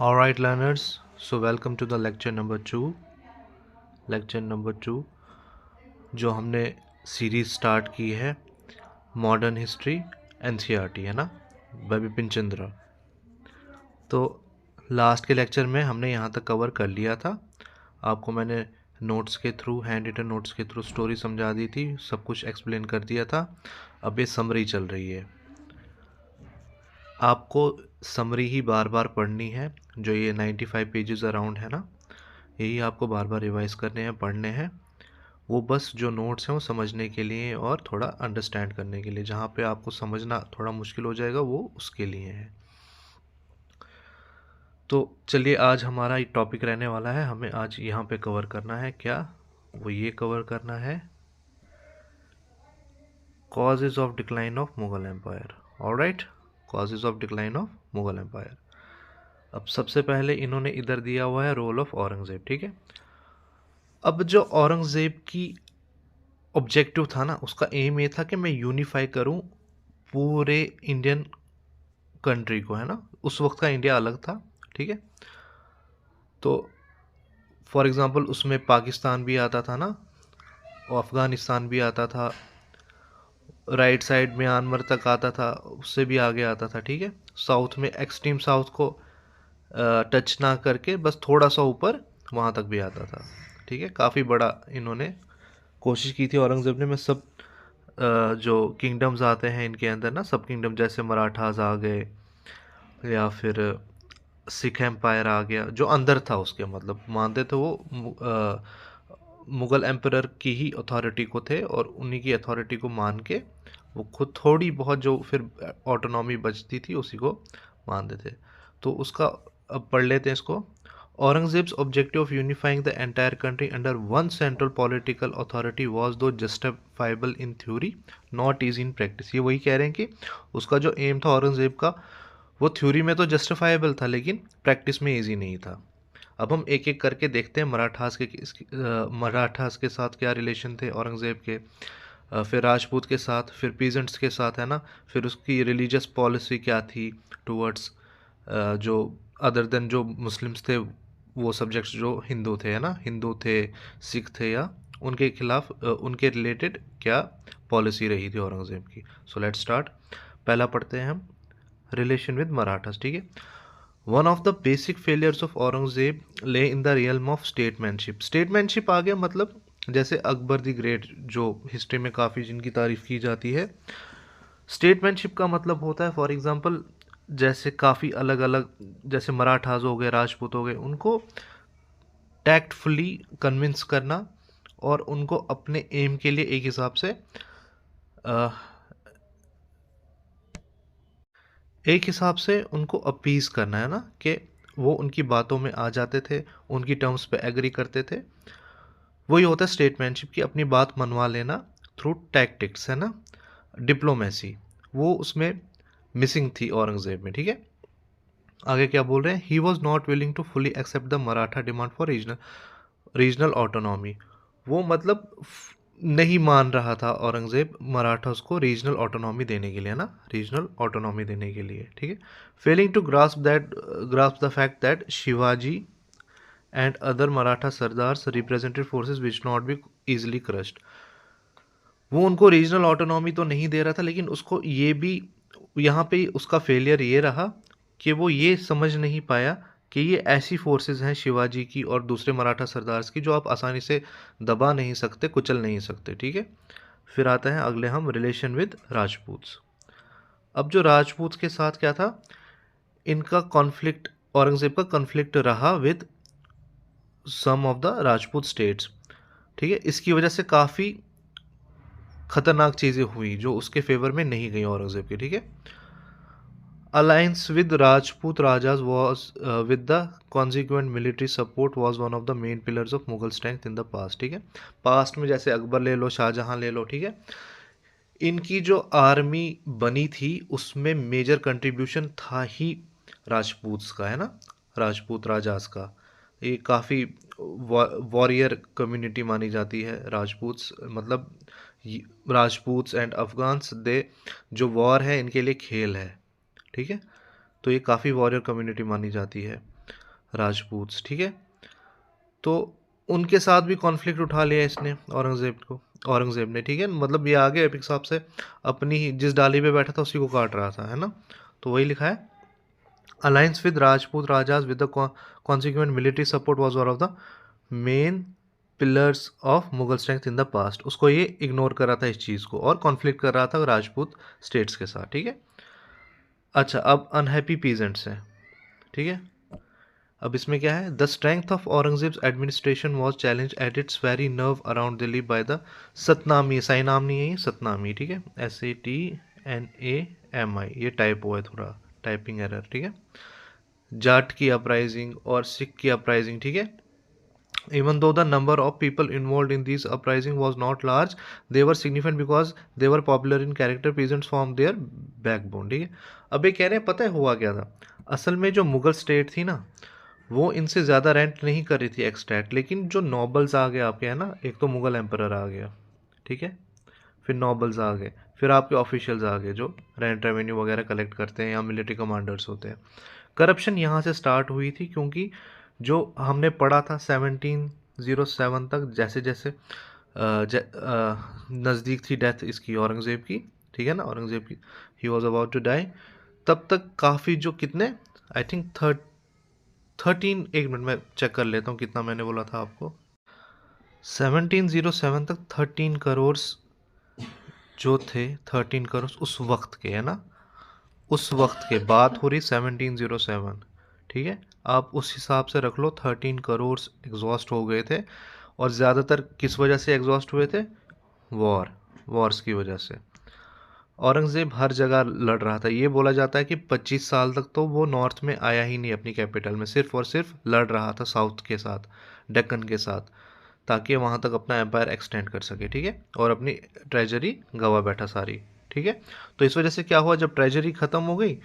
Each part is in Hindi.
All right, learners. So welcome to the lecture number 2. Lecture number 2 जो हमने सीरीज स्टार्ट की है मॉडर्न हिस्ट्री एनसीईआरटी है ना, बाय बिपिन चंद्रा। तो लास्ट के लेक्चर में हमने यहाँ तक कवर कर लिया था। आपको मैंने नोट्स के थ्रू, हैंड रिटन नोट्स के थ्रू स्टोरी समझा दी थी, सब कुछ एक्सप्लेन कर दिया था। अब ये समरी चल रही है। आपको समरी ही बार बार पढ़नी है, जो ये 95 पेजेस अराउंड है ना, यही आपको बार बार रिवाइज करने हैं, पढ़ने हैं। वो बस जो नोट्स हैं वो समझने के लिए और थोड़ा अंडरस्टैंड करने के लिए। जहाँ पे आपको समझना थोड़ा मुश्किल हो जाएगा वो उसके लिए है। तो चलिए, आज हमारा एक टॉपिक रहने वाला है। हमें आज यहाँ पे कवर करना है क्या, वो ये कवर करना है causes of decline of Mughal empire. All right, causes of decline of Mughal empire. अब सबसे पहले इन्होंने इधर दिया हुआ है रोल ऑफ औरंगजेब, ठीक है। अब जो औरंगजेब की ऑब्जेक्टिव था ना, उसका एम ये था कि मैं यूनिफाई करूं पूरे इंडियन कंट्री को, है ना। उस वक्त का इंडिया अलग था, ठीक है। तो फॉर एग्जांपल उसमें पाकिस्तान भी आता था ना, और अफ़गानिस्तान भी आता था, राइट साइड म्यांमार तक आता था, उससे भी आगे आता था, ठीक है। साउथ में एक्सट्रीम साउथ को टच ना करके बस थोड़ा सा ऊपर वहाँ तक भी आता था, ठीक है। काफ़ी बड़ा इन्होंने कोशिश की थी औरंगज़ेब ने। मैं सब जो किंगडम्स आते हैं इनके अंदर ना, सब किंगडम, जैसे मराठास आ गए या फिर सिख एम्पायर आ गया, जो अंदर था उसके, मतलब मानते थे वो मुग़ल एम्परर की ही अथॉरिटी को थे, और उन्हीं की अथॉरिटी को मान के वो खुद थोड़ी बहुत जो फिर ऑटोनॉमी बचती थी उसी को मानते थे। तो उसका अब पढ़ लेते हैं इसको। Aurangzeb's objective of unifying the entire country under one central political authority was though justifiable in theory, not easy in practice। ये वही कह रहे हैं कि उसका जो एम था औरंगजेब का, वो थ्योरी में तो जस्टिफाइबल था लेकिन प्रैक्टिस में इजी नहीं था। अब हम एक एक करके देखते हैं मराठास के साथ क्या रिलेशन थे औरंगजेब के, फिर राजपूत के साथ, फिर पीजेंट्स के साथ, है ना। फिर उसकी रिलीजियस पॉलिसी क्या थी टूवर्ड्स जो अदर देन जो मुस्लिम्स थे, वो सब्जेक्ट्स जो हिंदू थे, है ना, हिंदू थे, सिख थे, या उनके खिलाफ उनके रिलेटेड क्या पॉलिसी रही थी औरंगज़ेब की। So let's start. पहला पढ़ते हैं हम, रिलेशन विद मराठास, ठीक है। One of the basic failures of Aurangzeb ले इन द रियल्म ऑफ स्टेटमैनशिप। स्टेटमैनशिप आ गया मतलब जैसे अकबर द ग्रेट, जो हिस्ट्री में काफ़ी जिनकी तारीफ की जाती है। स्टेटमैनशिप का मतलब होता है, फॉर एग्जांपल, जैसे काफ़ी अलग अलग, जैसे मराठास हो गए, राजपूत हो गए, उनको टैक्टफुली कन्विंस करना और उनको अपने एम के लिए एक हिसाब से उनको अपीज करना, है ना, कि वो उनकी बातों में आ जाते थे, उनकी टर्म्स पे एग्री करते थे। वही होता है स्टेटमैनशिप की, अपनी बात मनवा लेना थ्रू टैक्टिक्स, है ना, डिप्लोमेसी। वो उसमें मिसिंग थी औरंगजेब में, ठीक है। आगे क्या बोल रहे हैं, he was not willing to fully accept the Maratha demand for regional autonomy. वो मतलब नहीं मान रहा था औरंगजेब मराठास को रीजनल ऑटोनॉमी देने के लिए, ना, रीजनल ऑटोनॉमी देने के लिए, ठीक है। Failing to grasp the fact that Shivaji and other Maratha sardars represented forces which not be easily crushed. वो उनको रीजनल ऑटोनॉमी तो नहीं दे रहा था, लेकिन उसको ये भी, यहाँ पे उसका फेलियर ये रहा कि वो ये समझ नहीं पाया कि ये ऐसी फोर्सेस हैं शिवाजी की और दूसरे मराठा सरदार्स की, जो आप आसानी से दबा नहीं सकते, कुचल नहीं सकते, ठीक है। फिर आता है अगले हम, रिलेशन विद राजपूत्स। अब जो राजपूत के साथ क्या था, इनका कॉन्फ्लिक्ट, औरंगजेब का कॉन्फ्लिक्ट रहा with some of the Rajput states, ठीक है। इसकी वजह से काफ़ी खतरनाक चीज़ें हुई जो उसके फेवर में नहीं गई औरंगजेब की, ठीक है। Alliance with Rajput rajas was with the consequent military support was one of the main pillars of Mughal strength in the past, ठीक है। पास्ट में जैसे अकबर ले लो, शाहजहां ले लो, ठीक है, इनकी जो आर्मी बनी थी उसमें मेजर कंट्रीब्यूशन था ही राजपूत्स का, है ना, राजपूत राजास का। ये काफ़ी वॉरियर कम्युनिटी मानी जाती है राजपूत्स, मतलब राजपूत्स एंड अफगान्स, दे जो वॉर है इनके लिए खेल है, ठीक है। तो ये काफ़ी वॉरियर कम्युनिटी मानी जाती है। राजपूत, ठीक है। तो उनके साथ भी कॉन्फ्लिक्ट उठा लिया इसने, औरंगजेब ने, ठीक है। मतलब ये आगे एपिक साहब से अपनी जिस डाली पे बैठा था उसी को काट रहा था, है ना। तो वही लिखा है, alliance with Rajput rajas with the consequent military support was one of the main pillars of Mughal strength in the past. उसको ये इग्नोर कर रहा था इस चीज़ को, और कॉन्फ्लिक्ट कर रहा था राजपूत स्टेट्स के साथ, ठीक है। अच्छा, अब अनहैप्पी पीजेंट्स हैं, ठीक है। अब इसमें क्या है, the strength of Aurangzeb's administration was challenge at its very nerve around Delhi by the Satnami, सही नाम नहीं है ये, सतनामी, ठीक है, SATNAMI, ये टाइप हुआ है थोड़ा, टाइपिंग एरर, ठीक है। जाट की अपराइजिंग और सिख की अपराइजिंग, ठीक है। Even though the number of people involved in these uprising was not large, they were significant because they were popular in character. Peasants formed their backbone, ठीक है। अब ये कह रहे हैं, पता है हुआ क्या था, असल में जो मुगल स्टेट थी ना, वो इनसे ज़्यादा रेंट नहीं कर रही थी एक्सट्रैक्ट, लेकिन जो नॉबल्स आ गए आपके, है ना, एक तो मुगल एम्परर आ गया, ठीक है, फिर नॉबल्स आ गए, फिर आपके ऑफिशियल्स आ गए जो रेंट रेवेन्यू वगैरह कलेक्ट करते हैं, या मिलिट्री कमांडर्स होते हैं। करप्शन यहाँ से स्टार्ट हुई थी, क्योंकि जो हमने पढ़ा था 1707 तक, जैसे जैसे नज़दीक थी डेथ इसकी, औरंगज़ेब की, ठीक है ना, औरंगज़ेब की, he was about to die, तब तक काफ़ी जो कितने, आई थिंक 13, एक मिनट में चेक कर लेता हूँ कितना मैंने बोला था आपको, 1707 तक 13 करोड़ जो थे, 13 करोड़ उस वक्त के, है ना, उस वक्त के बात हो रही 1707, ठीक है। आप उस हिसाब से रख लो, 13 करोड़ एग्जॉस्ट हो गए थे, और ज़्यादातर किस वजह से एग्जॉस्ट हुए थे, वॉर्स की वजह से। औरंगज़ेब हर जगह लड़ रहा था, ये बोला जाता है कि 25 साल तक तो वो नॉर्थ में आया ही नहीं अपनी कैपिटल में, सिर्फ और सिर्फ लड़ रहा था साउथ के साथ, डेक्कन के साथ, ताकि वहाँ तक अपना एम्पायर एक्सटेंड कर सके, ठीक है, और अपनी ट्रेजरी गवा बैठा सारी, ठीक है। तो इस वजह से क्या हुआ, जब ट्रेजरी ख़त्म हो गई,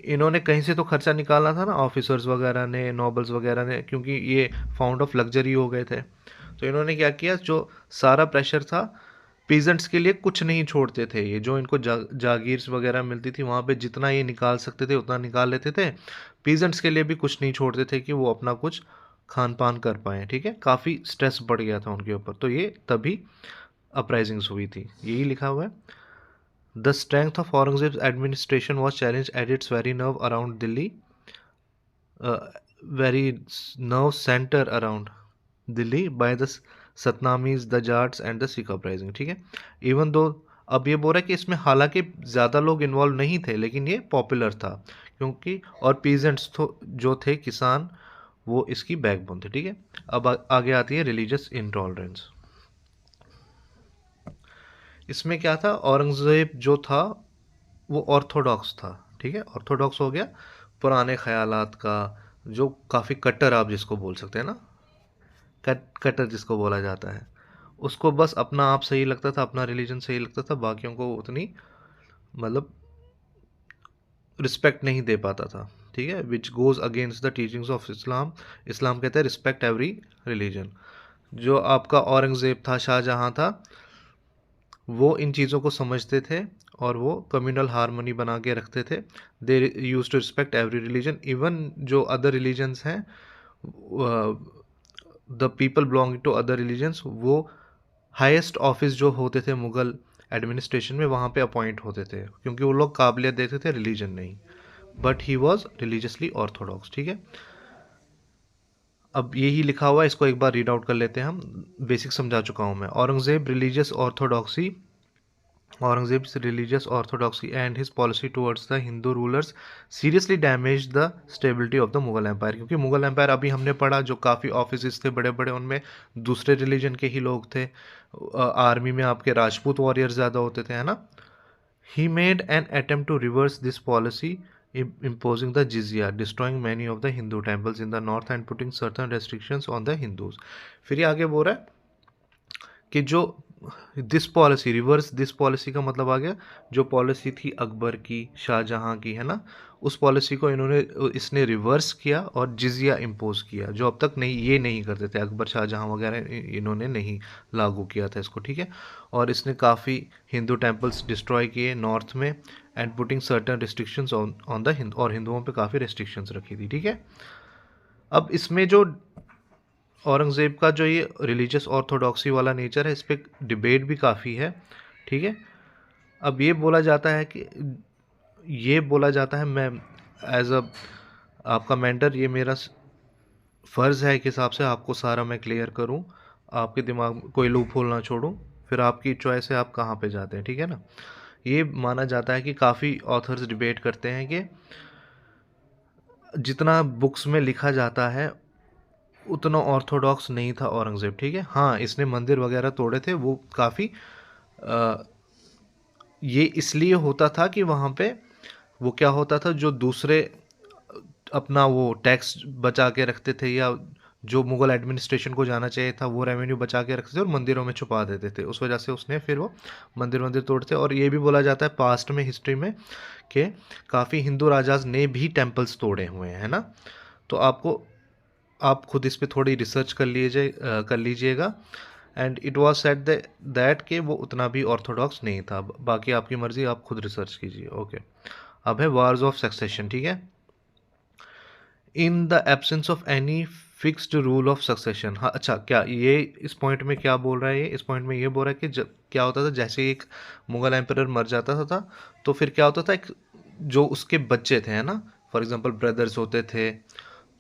इन्होंने कहीं से तो खर्चा निकालना था ना, ऑफिसर्स वगैरह ने, नोबल्स वगैरह ने, क्योंकि ये फाउंड ऑफ लग्जरी हो गए थे। तो इन्होंने क्या किया, जो सारा प्रेशर था पीजेंट्स के लिए कुछ नहीं छोड़ते थे, ये जो इनको जागीर्स वगैरह मिलती थी वहाँ पे जितना ये निकाल सकते थे उतना निकाल लेते थे, पीजेंट्स के लिए भी कुछ नहीं छोड़ते थे कि वो अपना कुछ खान पान कर पाएँ, ठीक है। काफ़ी स्ट्रेस बढ़ गया था उनके ऊपर, तो ये तभी अपराइजिंग्स हुई थी, यही लिखा हुआ है। The strength of Aurangzeb's administration was challenge at its very nerve around Delhi, very nerve centre around Delhi by the Satnamis, the Jats and the Sikh uprising, ठीक है। इवन दो, अब ये बोल रहा है कि इसमें हालांकि ज़्यादा लोग इन्वॉल्व नहीं थे, लेकिन ये पॉपुलर था, क्योंकि और पीजेंट्स जो थे किसान, वो इसकी बैकबोन थे, ठीक है। अब आगे आती है रिलीजियस इंटॉलरेंस। इसमें क्या था, औरंगज़ेब जो था वो ऑर्थोडॉक्स था, ठीक है, ऑर्थोडॉक्स हो गया, पुराने ख्यालात का, जो काफ़ी कट्टर आप जिसको बोल सकते हैं ना, कट्टर जिसको बोला जाता है, उसको बस अपना आप सही लगता था, अपना रिलीजन सही लगता था, बाकियों को उतनी मतलब रिस्पेक्ट नहीं दे पाता था, ठीक है, which goes against the teachings of Islam. Islam कहता है रिस्पेक्ट एवरी रिलीजन। जो आपका औरंगज़ेब था, शाहजहाँ था, वो इन चीज़ों को समझते थे, और वो कम्युनल हारमोनी बना के रखते थे। They use to respect every religion, even जो अदर रिलीजन्स हैं, the people belonging to other religions, वो हाईएस्ट ऑफिस जो होते थे मुगल एडमिनिस्ट्रेशन में, वहाँ पे अपॉइंट होते थे, क्योंकि वो लोग काबिलियत देते थे, रिलीजन नहीं। But he was religiously Orthodox, ठीक है। अब यही लिखा हुआ है, इसको एक बार रीड आउट कर लेते हैं हम, बेसिक समझा चुका हूँ मैं। Aurangzeb's religious orthodoxy and his policy towards the Hindu rulers seriously damaged the stability of the Mughal Empire। क्योंकि मुगल एम्पायर अभी हमने पढ़ा, जो काफ़ी ऑफिस थे बड़े बड़े, उनमें दूसरे रिलीजन के ही लोग थे, आर्मी में आपके राजपूत वॉरियर्स ज़्यादा होते थे, है ना। He made an attempt to reverse this policy, imposing the jizya, destroying many of the Hindu temples in the north and putting certain restrictions on the Hindus। फिर ये आगे बोल रहा है कि जो this policy, reverse this policy का मतलब आ गया, जो पॉलिसी थी अकबर की, शाहजहाँ की, है ना, उस पॉलिसी को इसने रिवर्स किया और जिजिया इम्पोज किया, जो अब तक नहीं, ये नहीं करते थे, अकबर शाहजहाँ वगैरह इन्होंने नहीं लागू किया था इसको, ठीक है। और इसने काफ़ी हिंदू टेम्पल्स डिस्ट्रॉय किए नॉर्थ में, and putting certain restrictions on the Hindu, और हिंदुओं पे काफ़ी रिस्ट्रिक्शंस रखी थी, ठीक है। अब इसमें जो औरंगज़ेब का जो ये रिलीजियस ऑर्थोडॉक्सी वाला नेचर है, इस पे डिबेट भी काफ़ी है, ठीक है। अब ये बोला जाता है मैं एज अ आपका मेंटर, ये मेरा फ़र्ज़ है एक हिसाब से आपको सारा मैं क्लियर करूं, आपके दिमाग में कोई लूप होल ना छोड़ूं, फिर आपकी चॉइस है आप कहाँ पे जाते हैं, ठीक है ना। ये माना जाता है कि काफ़ी ऑथर्स डिबेट करते हैं कि जितना बुक्स में लिखा जाता है उतना ऑर्थोडॉक्स नहीं था औरंगज़ेब, ठीक है। हाँ, इसने मंदिर वगैरह तोड़े थे, वो काफ़ी ये इसलिए होता था कि वहाँ पे वो क्या होता था, जो दूसरे अपना वो टैक्स बचा के रखते थे, या जो मुगल एडमिनिस्ट्रेशन को जाना चाहिए था वो रेवेन्यू बचा के रखते थे और मंदिरों में छुपा देते थे, उस वजह से उसने फिर वो मंदिर तोड़ते। और ये भी बोला जाता है पास्ट में, हिस्ट्री में, कि काफ़ी हिंदू राजाज ने भी टेम्पल्स तोड़े हुए हैं, है ना। तो आप खुद इस पे थोड़ी रिसर्च कर लीजिएगा। And it was set that कि वो उतना भी ऑर्थोडॉक्स नहीं था। बाकी आपकी मर्ज़ी, आप खुद रिसर्च कीजिए। ओके, अब है वार्स ऑफ सक्सेशन, ठीक है। In the absence of any fixed rule of succession. हाँ, अच्छा, क्या ये इस पॉइंट में क्या बोल रहा है, ये इस पॉइंट में ये बोल रहा है कि जब क्या होता था, जैसे एक मुगल एम्परर मर जाता था तो फिर क्या होता था, एक जो उसके बच्चे थे, है ना, फॉर एग्जांपल ब्रदर्स होते थे,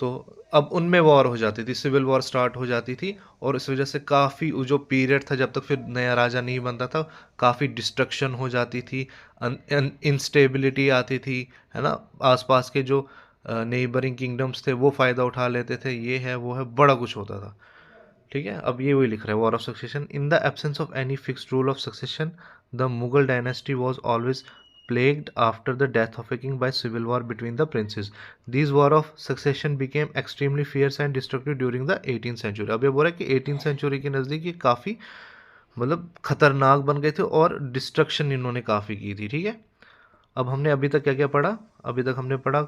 तो अब उनमें वॉर हो जाती थी, सिविल वॉर स्टार्ट हो जाती थी। और इस वजह से काफ़ी जो पीरियड था जब तक फिर नया राजा नहीं बनता था, काफ़ी डिस्ट्रक्शन हो जाती थी, इंस्टेबिलिटी आती थी, है ना। आसपास के जो नेबरिंग किंगडम्स थे वो फ़ायदा उठा लेते थे, ये है वो है, बड़ा कुछ होता था, ठीक है। अब ये वही लिख रहा है, war of succession. In the absence of any fixed rule of succession, the Mughal dynasty was always plagued after the death of a king by civil war between the princes. These war of succession became extremely fierce and destructive during the 18th century. अब ये बोल रहा है कि 18th century के नज़दीक ये काफ़ी मतलब खतरनाक बन गए थे और डिस्ट्रक्शन इन्होंने काफ़ी की थी, ठीक है। अब हमने अभी तक क्या क्या पढ़ा, अभी तक हमने पढ़ा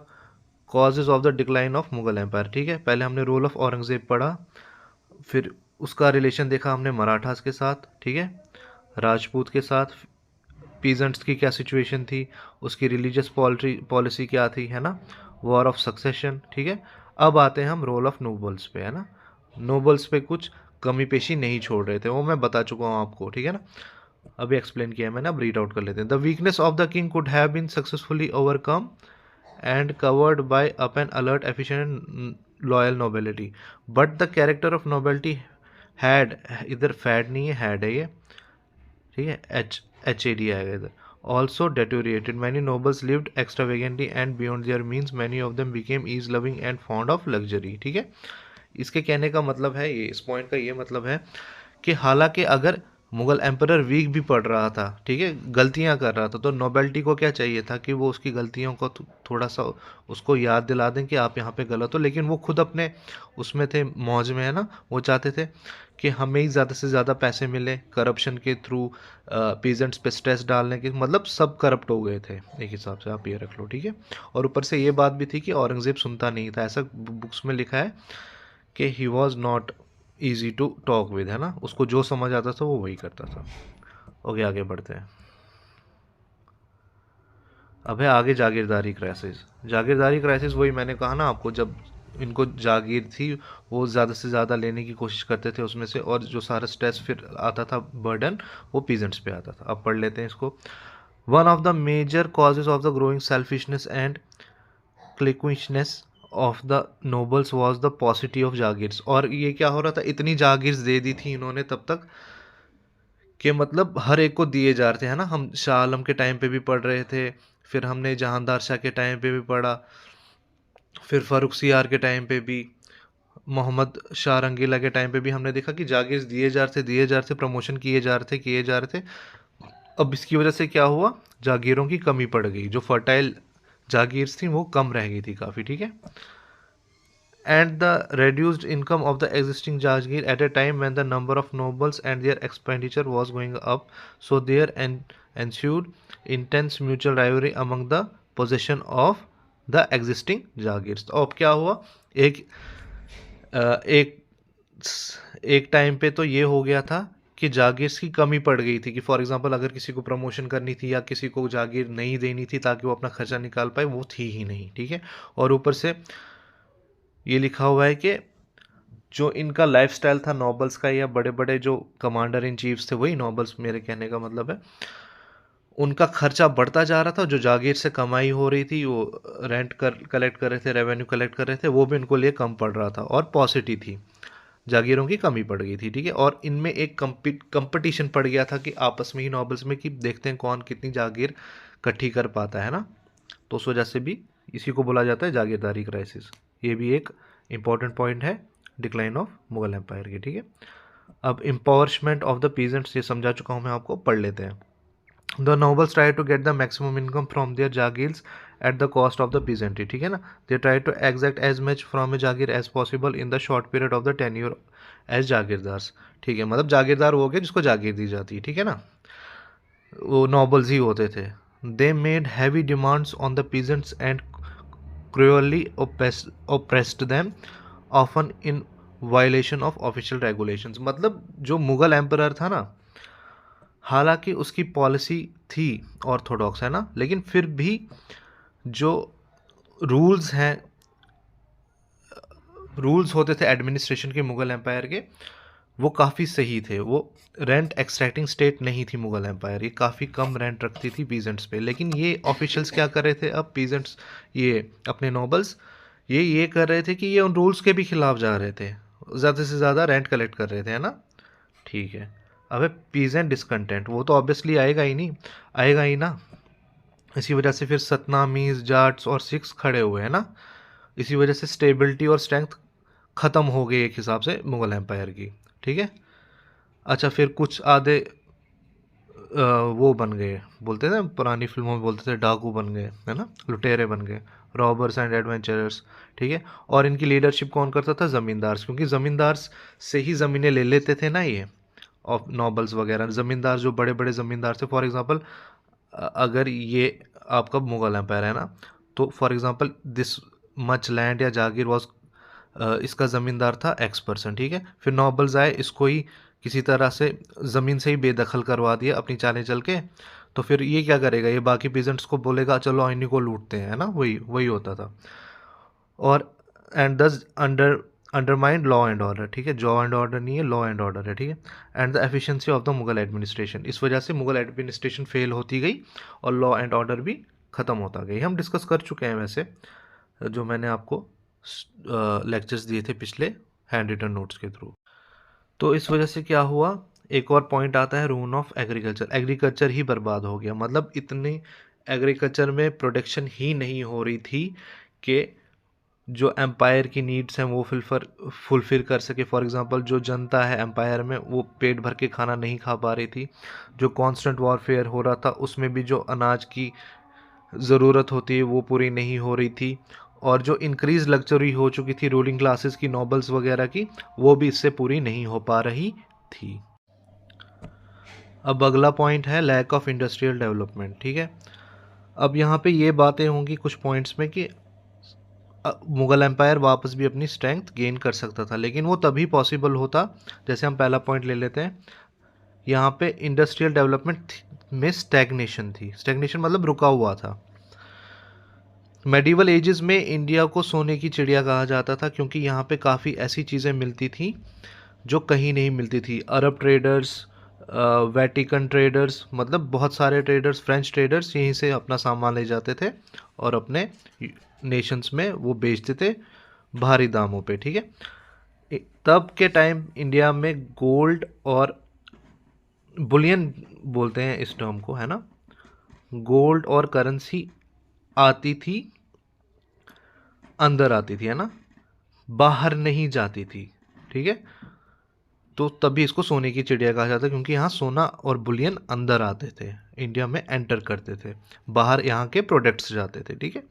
causes of the decline of Mughal empire, ठीक है। पहले हमने रोल ऑफ औरंगजेब पढ़ा, फिर उसका रिलेशन देखा हमने मराठास के साथ, ठीक है, राजपूत के साथ, पीजेंट्स की क्या सिचुएशन थी, उसकी रिलीजियस पॉलिसी क्या थी, है ना, वॉर ऑफ सक्सेशन, ठीक है। अब आते हैं हम रोल ऑफ नोबल्स पे, है ना। नोबल्स पे कुछ कमी पेशी नहीं छोड़ रहे थे, वो मैं बता चुका हूँ आपको, ठीक है ना, अभी एक्सप्लेन किया है मैंने। अब रीड आउट कर लेते हैं। The weakness of the king could have been successfully overcome and covered by up and alert, efficient and loyal nobility, but the character of nobility had, इधर फैड नहीं है, हैड है ये, ठीक है, एच ए डी आएगा इधर, also deteriorated. Many nobles lived extravagantly and beyond their means. Many of them became ease loving and fond of luxury, ठीक है। इसके कहने का मतलब है ये, इस पॉइंट का ये मतलब है कि हालांकि अगर मुगल एम्परर वीक भी पड़ रहा था, ठीक है, गलतियां कर रहा था, तो नोबेल्टी को क्या चाहिए था कि वो उसकी गलतियों को थोड़ा सा उसको याद दिला दें कि आप यहाँ पे गलत हो। लेकिन वो खुद अपने उसमें थे, मौज में, है ना। वो चाहते थे कि हमें ही ज़्यादा से ज़्यादा पैसे मिले करप्शन के थ्रू, पीजेंट्स पे स्ट्रेस डालने के, मतलब सब करप्ट हो गए थे एक हिसाब से, आप ये रख लो, ठीक है। और ऊपर से ये बात भी थी कि औरंगज़ेब सुनता नहीं था, ऐसा बुक्स में लिखा है कि he was not easy to talk with, है ना, उसको जो समझ आता था वो वही करता था। ओके, आगे बढ़ते हैं। अब है आगे जागीरदारी क्राइसिस। जागीरदारी क्राइसिस वही मैंने कहा ना आपको, जब इनको जागीर थी वो ज़्यादा से ज़्यादा लेने की कोशिश करते थे उसमें से, और जो सारा स्ट्रेस फिर आता था, बर्डन, वो पीजेंट्स पे आता था। अब पढ़ लेते हैं इसको। One of the major causes of the growing selfishness and cliquishness of the nobles was the paucity of jagirs. और ये क्या हो रहा था, इतनी जागीर्स दे दी थी इन्होंने तब तक कि मतलब हर एक को दिए जा रहे थे, है ना। हम शाह आलम के टाइम पे भी पढ़ रहे थे, फिर हमने जहांदार शाह के टाइम पे भी पढ़ा, फिर फारूक सियार के टाइम पे भी, मोहम्मद शाह रंगीला के टाइम पे भी हमने देखा कि जागीर दिए जा रहे थे, प्रमोशन किए जा रहे थे। अब इसकी वजह से क्या हुआ, जागीरों की कमी पड़ गई, जो फर्टाइल जागीर थी वो कम रह गई थी काफ़ी, ठीक है। And the reduced income of the existing Jagir at a time when the number of nobles and their expenditure was going up, so there ensued intense mutual rivalry among the possession of the existing Jagirs. तो अब क्या हुआ, एक एक एक टाइम पे तो ये हो गया था कि जागीर्स की कमी पड़ गई थी, कि फॉर एग्जांपल अगर किसी को प्रमोशन करनी थी या किसी को जागीर नहीं देनी थी ताकि वो अपना खर्चा निकाल पाए, वो थी ही नहीं, ठीक है। और ऊपर से ये लिखा हुआ है कि जो इनका लाइफस्टाइल था नोबल्स का, या बड़े बड़े जो कमांडर इन चीफ्स थे, वही नोबल्स, मेरे कहने का मतलब है, उनका खर्चा बढ़ता जा रहा था। जो जागीर से कमाई हो रही थी, वो रेंट कलेक्ट कर रहे थे, रेवेन्यू कलेक्ट कर रहे थे, वो भी उनको लिए कम पड़ रहा था और पॉसिटी थी, जागीरों की कमी पड़ गई थी, ठीक है। और इनमें एक कंपटीशन पड़ गया था कि आपस में ही नॉबल्स में, कि देखते हैं कौन कितनी जागीर इकट्ठी कर पाता है ना। तो उस वजह से भी इसी को बोला जाता है जागीरदारी क्राइसिस। ये भी एक इम्पॉर्टेंट पॉइंट है डिक्लाइन ऑफ मुगल एम्पायर की, ठीक है। अब एम्पावरमेंट ऑफ द पीजेंट्स, ये समझा चुका हूँ मैं आपको, पढ़ लेते हैं। The nobles try to get the maximum income from their jagirs at the cost of the peasantry, ठीक है ना। They try to exact as much from a jagir as possible in the short period of the tenure as jagirdars, ठीक है। मतलब जागीरदार वो हो गए जिसको जागीर दी जाती है, ठीक है ना, वो नोबल्स ही होते थे। They made heavy demands on the peasants and cruelly oppressed them, often in violation of official regulations। मतलब जो मुगल एम्परर था ना, हालांकि उसकी पॉलिसी थी ऑर्थोडॉक्स, है ना, लेकिन फिर भी जो रूल्स हैं, रूल्स होते थे एडमिनिस्ट्रेशन के मुगल एम्पायर के, वो काफ़ी सही थे। वो रेंट एक्सट्रैक्टिंग स्टेट नहीं थी मुगल एम्पायर, ये काफ़ी कम रेंट रखती थी पीजेंट्स पे। लेकिन ये ऑफिशियल्स क्या कर रहे थे, अब पीजेंट्स, ये अपने नोबल्स, ये कर रहे थे कि ये उन रूल्स के भी खिलाफ जा रहे थे, ज़्यादा से ज़्यादा रेंट कलेक्ट कर रहे थे, है ना, ठीक है। अब पीजेंट डिसकंटेंट, वो तो ऑब्वियसली आएगा ही नहीं, आएगा ही ना। इसी वजह से फिर सतनामीज, जाट्स और सिख्स खड़े हुए हैं ना। इसी वजह से स्टेबिलिटी और स्ट्रेंथ ख़त्म हो गई एक हिसाब से मुगल एम्पायर की, ठीक है। अच्छा, फिर कुछ आधे वो बन गए, बोलते थे पुरानी फिल्मों में बोलते थे डाकू बन गए, है ना, लुटेरे बन गए, रॉबर्स एंड एडवेंचरर्स, ठीक है। और इनकी लीडरशिप कौन करता था, ज़मींदार, क्योंकि ज़मींदार से ही ज़मीनें ले लेते थे ना ये, ऑफ नॉबल्स वगैरह। ज़मींदार जो बड़े बड़े ज़मींदार थे, फॉर एग्जांपल अगर ये आपका मुगल एम्पायर है ना, तो for example this much land या जागीर वॉज, इसका ज़मींदार था X%, ठीक है। फिर नॉबल्स आए, इसको ही किसी तरह से ज़मीन से ही बेदखल करवा दिया अपनी चालें चल के। तो फिर ये क्या करेगा, ये बाकी पीजेंट्स को बोलेगा चलो इन्हीं को लूटते हैं, है ना, वही वही होता था। और एंड दस अंडरमाइंड लॉ एंड ऑर्डर, ठीक है, लॉ एंड ऑर्डर नहीं है, लॉ एंड ऑर्डर है, ठीक है। And the efficiency of the Mughal administration, इस वजह से मुगल एडमिनिस्ट्रेशन फेल होती गई और लॉ एंड ऑर्डर भी ख़त्म होता गई। हम डिस्कस कर चुके हैं वैसे, जो मैंने आपको लेक्चर्स दिए थे पिछले हैंड रिटन नोट्स के थ्रू। तो इस वजह से क्या हुआ, एक और पॉइंट आता है, रून ऑफ एग्रीकल्चर, एग्रीकल्चर ही बर्बाद हो गया। मतलब इतनी एग्रीकल्चर में प्रोडक्शन ही नहीं हो रही थी कि जो एम्पायर की नीड्स हैं वो फुलफिल कर सके। फॉर एग्जांपल जो जनता है एम्पायर में, वो पेट भर के खाना नहीं खा पा रही थी। जो कांस्टेंट वॉरफेयर हो रहा था, उसमें भी जो अनाज की ज़रूरत होती है वो पूरी नहीं हो रही थी। और जो इंक्रीज लग्जरी हो चुकी थी रूलिंग क्लासेस की, नोबल्स वगैरह की, वो भी इससे पूरी नहीं हो पा रही थी। अब अगला पॉइंट है लैक ऑफ इंडस्ट्रियल डेवलपमेंट, ठीक है। अब यहाँ पे ये बातें होंगी कुछ पॉइंट्स में कि मुगल एम्पायर वापस भी अपनी स्ट्रेंथ गेन कर सकता था, लेकिन वो तभी पॉसिबल होता, जैसे हम पहला पॉइंट ले लेते हैं, यहाँ पे इंडस्ट्रियल डेवलपमेंट में स्टैग्नेशन थी। स्टैग्नेशन मतलब रुका हुआ था। मेडिवल एजेस में इंडिया को सोने की चिड़िया कहा जाता था, क्योंकि यहाँ पे काफ़ी ऐसी चीज़ें मिलती थी जो कहीं नहीं मिलती थी। अरब ट्रेडर्स, वेटिकन ट्रेडर्स, मतलब बहुत सारे ट्रेडर्स, फ्रेंच ट्रेडर्स यहीं से अपना सामान ले जाते थे और अपने नेशंस में वो बेचते थे भारी दामों पे, ठीक है। तब के टाइम इंडिया में गोल्ड और बुलियन बोलते हैं इस टर्म को, है ना, गोल्ड और करेंसी आती थी, अंदर आती थी, है ना, बाहर नहीं जाती थी, ठीक है। तो तभी इसको सोने की चिड़िया कहा जाता है, क्योंकि यहाँ सोना और बुलियन अंदर आते थे, इंडिया में एंटर करते थे, बाहर यहाँ के प्रोडक्ट्स जाते थे, ठीक है,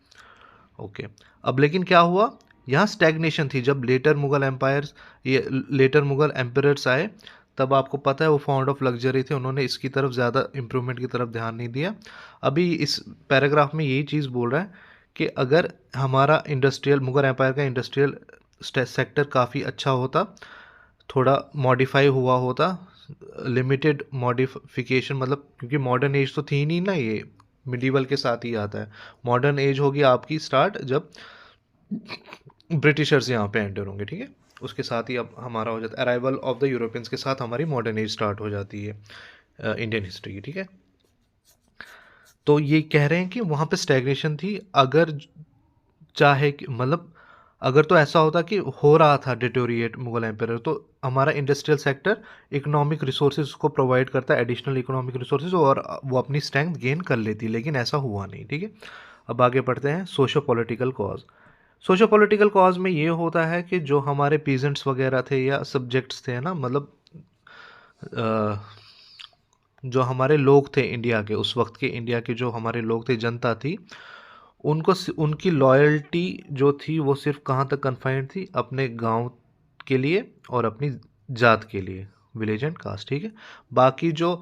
ओके। अब लेकिन क्या हुआ, यहाँ स्टैग्नेशन थी। जब लेटर मुगल एम्पायर्स, ये लेटर मुगल एम्परर्स आए, तब आपको पता है वो फाउंड ऑफ लग्जरी थे, उन्होंने इसकी तरफ ज़्यादा इम्प्रूवमेंट की तरफ ध्यान नहीं दिया। अभी इस पैराग्राफ में यही चीज़ बोल रहा है कि अगर हमारा इंडस्ट्रियल, मुगल एम्पायर का इंडस्ट्रियल सेक्टर काफ़ी अच्छा होता, थोड़ा मॉडिफाई हुआ होता, लिमिटेड मॉडिफिकेशन, मतलब क्योंकि मॉडर्न एज तो थी नहीं ना, ये मिडीवल के साथ ही आता है। मॉडर्न एज होगी आपकी स्टार्ट जब ब्रिटिशर्स यहाँ पे एंटर होंगे, ठीक है। उसके साथ ही अब हमारा हो जाता है अराइवल ऑफ द यूरोपियंस के साथ हमारी मॉडर्न एज स्टार्ट हो जाती है इंडियन हिस्ट्री की, ठीक है। तो ये कह रहे हैं कि वहाँ पे स्टैग्नेशन थी, अगर चाहे मतलब अगर तो ऐसा होता कि हो रहा था डिटोरिएट मुगल एम्पायर, तो हमारा इंडस्ट्रियल सेक्टर इकोनॉमिक रिसोर्सेज को प्रोवाइड करता है, एडिशनल इकोनॉमिक रिसोर्सेज, और वो अपनी स्ट्रेंथ गेन कर लेती, लेकिन ऐसा हुआ नहीं, ठीक है। अब आगे पढ़ते हैं socio political cause. Socio political cause में ये होता है कि जो हमारे पीजेंट्स वगैरह थे या सब्जेक्ट्स थे ना, मतलब जो हमारे लोग थे इंडिया के, उस वक्त के इंडिया के जो हमारे लोग थे, जनता थी, उनको उनकी लॉयल्टी जो थी वो सिर्फ कहाँ तक कन्फाइंड थी, अपने गांव के लिए और अपनी जात के लिए, विलेज एंड कास्ट, ठीक है। बाकी जो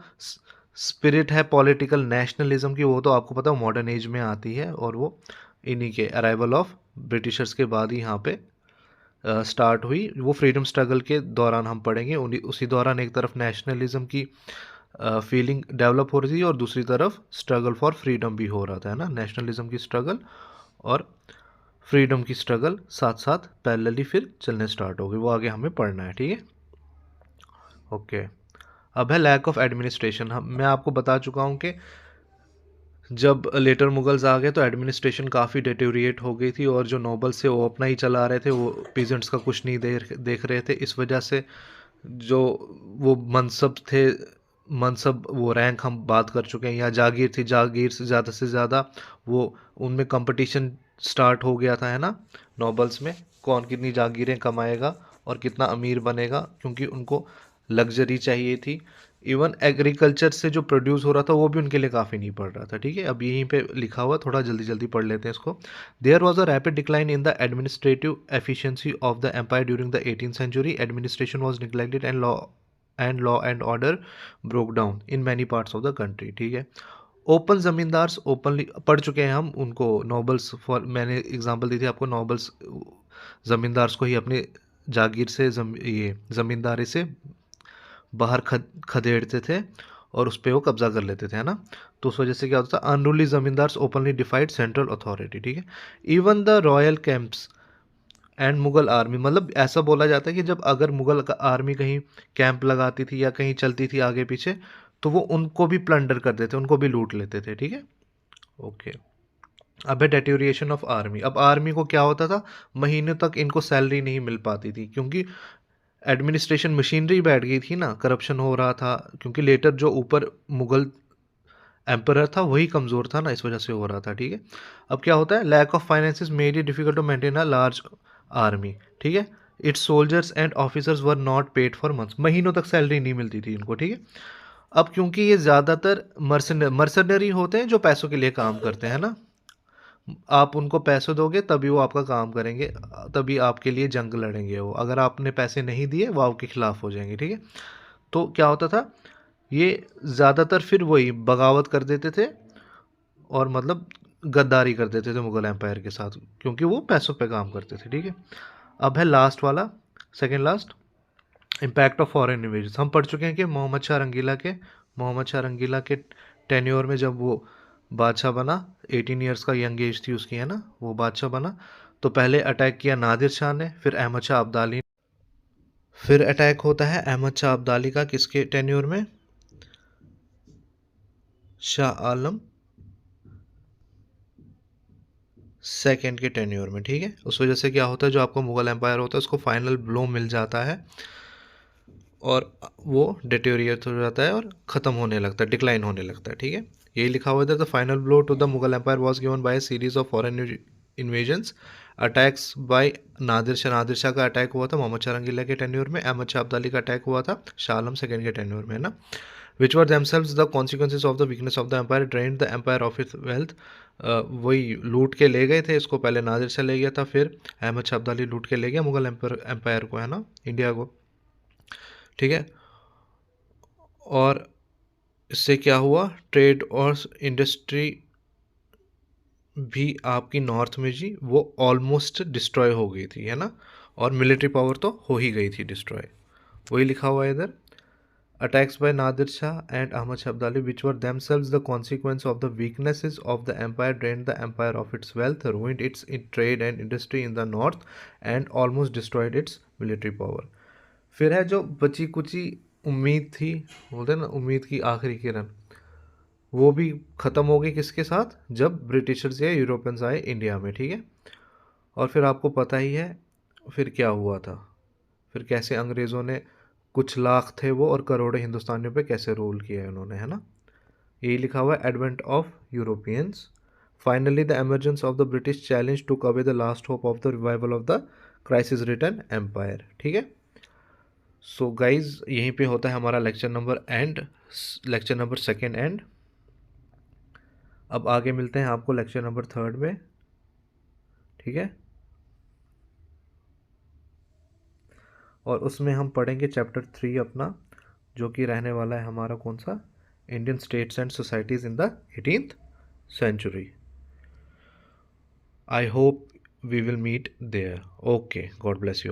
स्पिरिट है पॉलिटिकल नेशनलिज्म की, वो तो आपको पता है मॉडर्न एज में आती है, और वो इन्हीं के अराइवल ऑफ ब्रिटिशर्स के बाद ही यहाँ पे स्टार्ट हुई। वो फ्रीडम स्ट्रगल के दौरान हम पढ़ेंगे, उसी दौरान एक तरफ नेशनलिज्म की फीलिंग डेवलप हो रही थी और दूसरी तरफ स्ट्रगल फॉर फ्रीडम भी हो रहा था, है ना। नेशनलिज्म की स्ट्रगल और फ्रीडम की स्ट्रगल साथ साथ पैरेलली फिर चलने स्टार्ट हो गई, वो आगे हमें पढ़ना है, ठीक है। ओके, अब है लैक ऑफ एडमिनिस्ट्रेशन। हम मैं आपको बता चुका हूँ कि जब लेटर मुगल्स आ गए तो एडमिनिस्ट्रेशन काफ़ी डिटेरिएट हो गई थी, और जो नोबल्स थे वो अपना ही चला रहे थे, वो पीजेंट्स का कुछ नहीं देख रहे थे। इस वजह से जो वो मनसब थे, मनसब वो रैंक हम बात कर चुके हैं, या जागीर थी, जागीर से ज़्यादा वो उनमें कंपटीशन स्टार्ट हो गया था, है ना। नोबल्स में कौन कितनी जागीरें कमाएगा और कितना अमीर बनेगा, क्योंकि उनको लग्जरी चाहिए थी। इवन एग्रीकल्चर से जो प्रोड्यूस हो रहा था वो भी उनके लिए काफ़ी नहीं पड़ रहा था, ठीक है। अब यहीं पे लिखा हुआ, थोड़ा जल्दी जल्दी पढ़ लेते हैं इसको। There was a rapid decline in the administrative efficiency of the empire during the 18th century. Administration was neglected and law and order broke down in many parts of the country, ठीक है। ओपन जमींदार्स ओपनली पढ़ चुके हैं हम उनको, नोबल्स फॉर मैंने एग्जांपल दी थी आपको, नोबल्स जमींदार्स को ही अपने जागीर से ये ज़मींदारी से बाहर खदेड़ते थे और उस पर वो कब्जा कर लेते थे, है ना। तो उस वजह से क्या होता था, unruly zamindars openly डिफाइड central authority, ठीक है। Even the royal camps and Mughal army, मतलब ऐसा बोला जाता है कि जब अगर मुगल आर्मी कहीं कैंप लगाती थी या कहीं चलती थी आगे पीछे, तो वो उनको भी प्लंडर कर देते, उनको भी लूट लेते थे, ठीक है। ओके, अब है डेटोरिएशन ऑफ आर्मी। अब आर्मी को क्या होता था, महीनों तक इनको सैलरी नहीं मिल पाती थी, क्योंकि एडमिनिस्ट्रेशन मशीनरी बैठ गई थी ना, करप्शन हो रहा था, क्योंकि लेटर जो ऊपर मुगल एम्परर था वही कमज़ोर था ना, इस वजह से हो रहा था, ठीक है। अब क्या होता है, lack of finances made it difficult to maintain a large army, ठीक है। Its soldiers and officers were not paid for months, महीनों तक सैलरी नहीं मिलती थी इनको, ठीक है। अब क्योंकि ये ज़्यादातर मर्सनरी होते हैं जो पैसों के लिए काम करते हैं ना, आप उनको पैसे दोगे तभी वो आपका काम करेंगे, तभी आपके लिए जंग लड़ेंगे वो, अगर आपने पैसे नहीं दिए वो आपके खिलाफ हो जाएंगे, ठीक है। तो क्या होता था, ये ज़्यादातर फिर वही बगावत कर देते थे, और मतलब गद्दारी कर देते थे मुगल एम्पायर के साथ, क्योंकि वो पैसों पे काम करते थे, ठीक है। अब है लास्ट वाला, second last, impact of foreign invasion. हम पढ़ चुके हैं कि मोहम्मद शाह रंगीला के टेन्योर में जब वो बादशाह बना, 18 ईयर्स का यंग एज थी उसकी, है ना, वो बादशाह बना, तो पहले अटैक किया नादिर शाह ने, फिर अहमद शाह अब्दाली, फिर अटैक होता है अहमद शाह अब्दाली का, किसके टेन्योर में, शाह आलम सेकेंड के टेन्योर में, ठीक है। उस वजह से क्या होता है, जो आपको मुगल एम्पायर होता है उसको फाइनल ब्लो मिल जाता है, और वो डिटेरियोरेट हो जाता है और ख़त्म होने लगता है, डिक्लाइन होने लगता है, ठीक है। यही लिखा हुआ था, the final blow to the Mughal empire was given by series of foreign invasions, attacks by Nadir Shah का अटैक हुआ था मोहम्मद शाह रंगीला के टेन्योर में, अहमद शाह अब्दाली का अटैक हुआ था शाह आलम सेकेंड के टेन्योर में, है ना। Which were themselves the consequences of the weakness of the empire, drained the empire of its wealth. वही लूट के ले गए थे इसको, पहले नादिर शाह ले गया था, फिर अहमद शाह अब्दाली लूट के ले गया मुगल एम्पायर को, है ना, इंडिया को, ठीक है। और इससे क्या हुआ, ट्रेड और इंडस्ट्री भी आपकी नॉर्थ में जी वो ऑलमोस्ट डिस्ट्रॉय हो गई थी, है ना, और मिलिट्री पावर तो हो ही गई थी डिस्ट्रॉय, वही लिखा हुआ है इधर। attacks by Nadir Shah and Ahmad Shah Abdali, which were themselves the consequence of the weaknesses of the empire, drained the empire of its wealth, ruined its trade and industry in the north, and almost destroyed its military power. फिर है जो बची कुची उम्मीद थी, बोलते ना उम्मीद की आखिरी किरण, वो भी ख़त्म हो गई किसके साथ, जब ब्रिटिशर्स या यूरोपियंस आए इंडिया में, ठीक है। और फिर आपको पता ही है फिर क्या हुआ था, फिर कैसे अंग्रेज़ों ने, कुछ लाख थे वो और करोड़ों हिंदुस्तानियों पे कैसे रूल किया है उन्होंने, है ना। यही लिखा हुआ है, advent of Europeans, finally the emergence of the British challenge took away the last hope of the revival of the crisis ridden empire, ठीक है। सो गाइज यहीं पे होता है हमारा lecture number end, lecture number second end. अब आगे मिलते हैं आपको लेक्चर नंबर थर्ड में, ठीक है। और उसमें हम पढ़ेंगे चैप्टर 3 अपना, जो कि रहने वाला है हमारा कौन सा, Indian states and societies in the 18th century. I hope we will meet there. Okay, God bless you.